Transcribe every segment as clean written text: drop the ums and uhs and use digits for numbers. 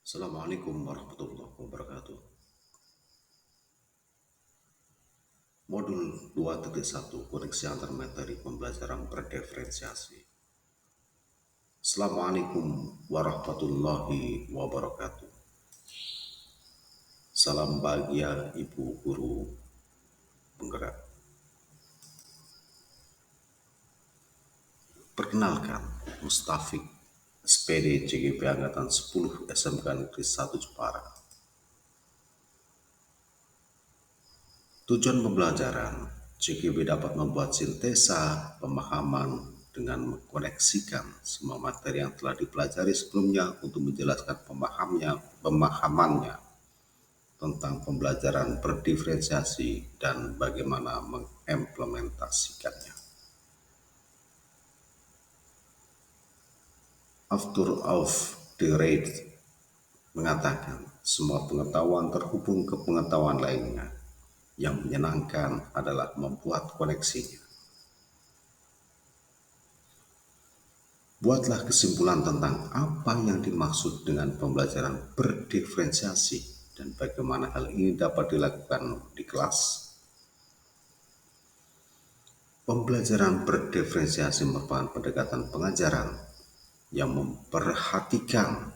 Assalamualaikum warahmatullahi wabarakatuh. Modul 2.1 Koneksi antar materi pembelajaran berdiferensiasi. Assalamualaikum warahmatullahi wabarakatuh. Salam bahagia Ibu Guru Penggerak. Perkenalkan, Mustafik, SPD CGP Angkatan 10 SMK Negeri 1 Jepara. Tujuan pembelajaran, CGP dapat membuat sintesa pemahaman dengan mengkoneksikan semua materi yang telah dipelajari sebelumnya untuk menjelaskan pemahamannya tentang pembelajaran berdiferensiasi dan bagaimana mengimplementasikannya. Author of the Rate mengatakan, semua pengetahuan terhubung ke pengetahuan lainnya. Yang menyenangkan adalah membuat koneksinya. Buatlah kesimpulan tentang apa yang dimaksud dengan pembelajaran berdiferensiasi dan bagaimana hal ini dapat dilakukan di kelas. Pembelajaran berdiferensiasi merupakan pendekatan pengajaran yang memperhatikan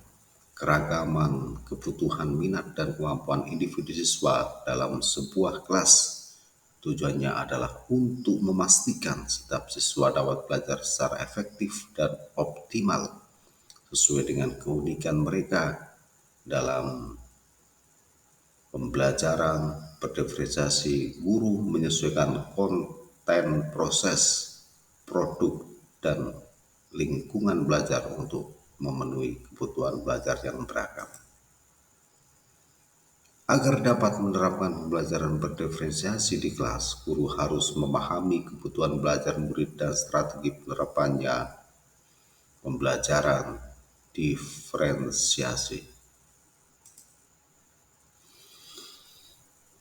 keragaman kebutuhan, minat, dan kemampuan individu siswa dalam sebuah kelas. Tujuannya adalah untuk memastikan setiap siswa dapat belajar secara efektif dan optimal sesuai dengan keunikan mereka. Dalam pembelajaran berdiferensiasi, guru menyesuaikan konten, proses, produk, dan lingkungan belajar untuk memenuhi kebutuhan belajar yang beragam. Agar dapat menerapkan pembelajaran berdiferensiasi di kelas, guru harus memahami kebutuhan belajar murid dan strategi penerapannya. Pembelajaran diferensiasi.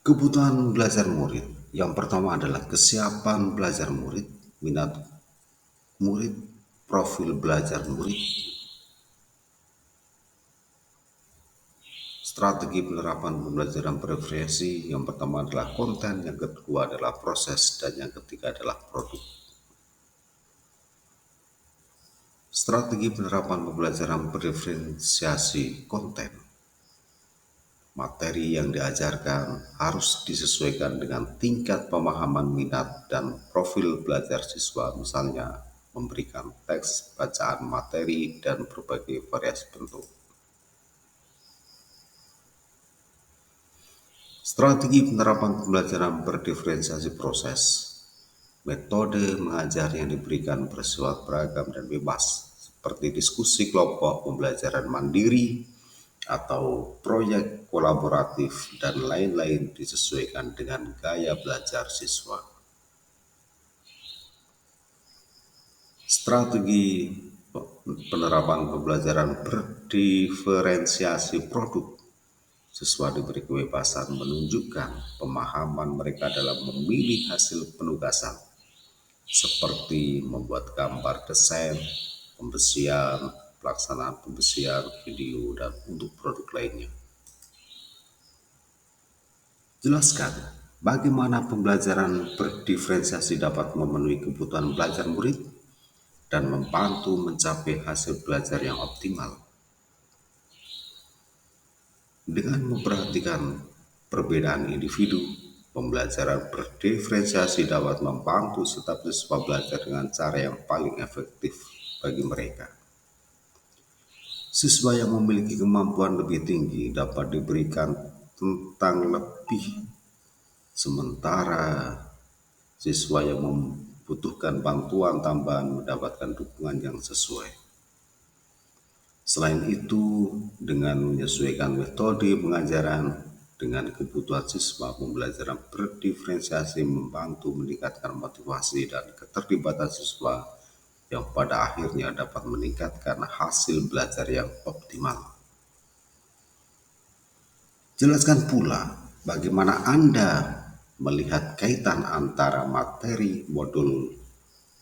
Kebutuhan belajar murid. Yang pertama adalah kesiapan belajar murid, minat murid, profil belajar murid, strategi penerapan pembelajaran berdiferensiasi. Yang pertama adalah konten, yang kedua adalah proses, dan yang ketiga adalah produk. Strategi penerapan pembelajaran berdiferensiasi konten. Materi yang diajarkan harus disesuaikan dengan tingkat pemahaman, minat, dan profil belajar siswa, misalnya memberikan teks, bacaan materi, dan berbagai variasi bentuk. Strategi penerapan pembelajaran berdiferensiasi proses. Metode mengajar yang diberikan bersifat beragam dan bebas, seperti diskusi kelompok, pembelajaran mandiri, atau proyek kolaboratif, dan lain-lain disesuaikan dengan gaya belajar siswa. Strategi penerapan pembelajaran berdiferensiasi produk. Siswa diberi kebebasan menunjukkan pemahaman mereka dalam memilih hasil penugasan, seperti membuat gambar desain, pembesian, pelaksanaan pembesian, video, dan untuk produk lainnya. Jelaskan bagaimana pembelajaran berdiferensiasi dapat memenuhi kebutuhan belajar murid dan membantu mencapai hasil belajar yang optimal. Dengan memperhatikan perbedaan individu, pembelajaran berdiferensiasi dapat membantu setiap siswa belajar dengan cara yang paling efektif bagi mereka. Siswa yang memiliki kemampuan lebih tinggi dapat diberikan tentang lebih, sementara siswa yang membutuhkan bantuan tambahan mendapatkan dukungan yang sesuai. Selain itu, dengan menyesuaikan metode pengajaran dengan kebutuhan siswa, pembelajaran berdiferensiasi membantu meningkatkan motivasi dan keterlibatan siswa yang pada akhirnya dapat meningkatkan hasil belajar yang optimal. Jelaskan pula bagaimana Anda melihat kaitan antara materi modul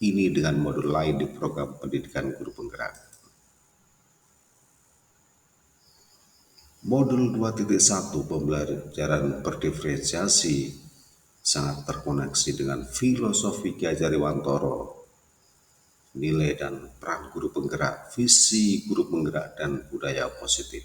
ini dengan modul lain di program pendidikan guru penggerak. Modul 2.1 pembelajaran berdiferensiasi sangat terkoneksi dengan filosofi Ki Hajar Dewantara, nilai dan peran guru penggerak, visi guru penggerak, dan budaya positif.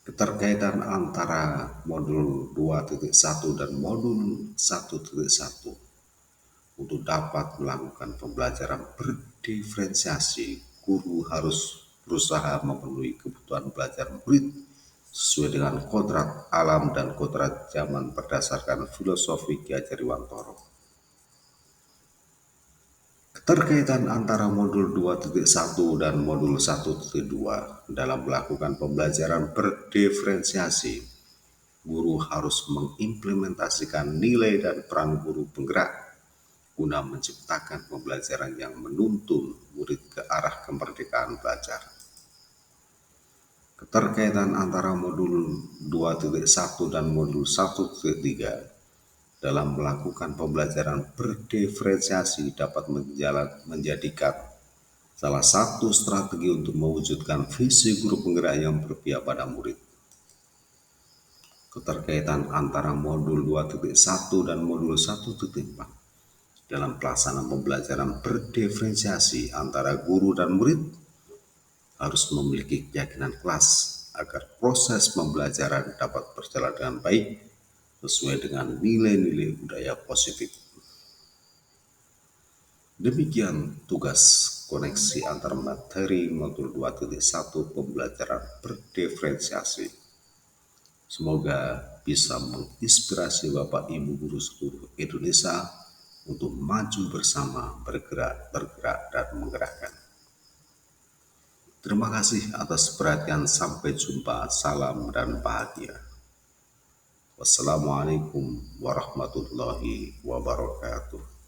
Keterkaitan antara modul 2.1 dan modul 1.1 untuk dapat melakukan pembelajaran berdiferensiasi, guru harus berusaha memenuhi kebutuhan belajar murid sesuai dengan kodrat alam dan kodrat zaman berdasarkan filosofi Ki Hajar Dewantara. Keterkaitan antara modul 2.1 dan modul 1.2 dalam melakukan pembelajaran berdiferensiasi, guru harus mengimplementasikan nilai dan peran guru penggerak guna menciptakan pembelajaran yang menuntun murid ke arah kemerdekaan belajar. Keterkaitan antara modul 2.1 dan modul 1.3 dalam melakukan pembelajaran berdiferensiasi dapat menjadikan salah satu strategi untuk mewujudkan visi guru penggerak yang berpihak pada murid. Keterkaitan antara modul 2.1 dan modul 1.4 dalam pelaksanaan pembelajaran berdiferensiasi antara guru dan murid harus memiliki keyakinan kelas agar proses pembelajaran dapat berjalan dengan baik sesuai dengan nilai-nilai budaya positif. Demikian tugas koneksi antar materi modul 2.1 pembelajaran berdiferensiasi. Semoga bisa menginspirasi Bapak Ibu guru seluruh Indonesia untuk maju bersama, bergerak, dan menggerakkan. Terima kasih atas perhatian. Sampai jumpa. Salam dan bahagia. Wassalamualaikum warahmatullahi wabarakatuh.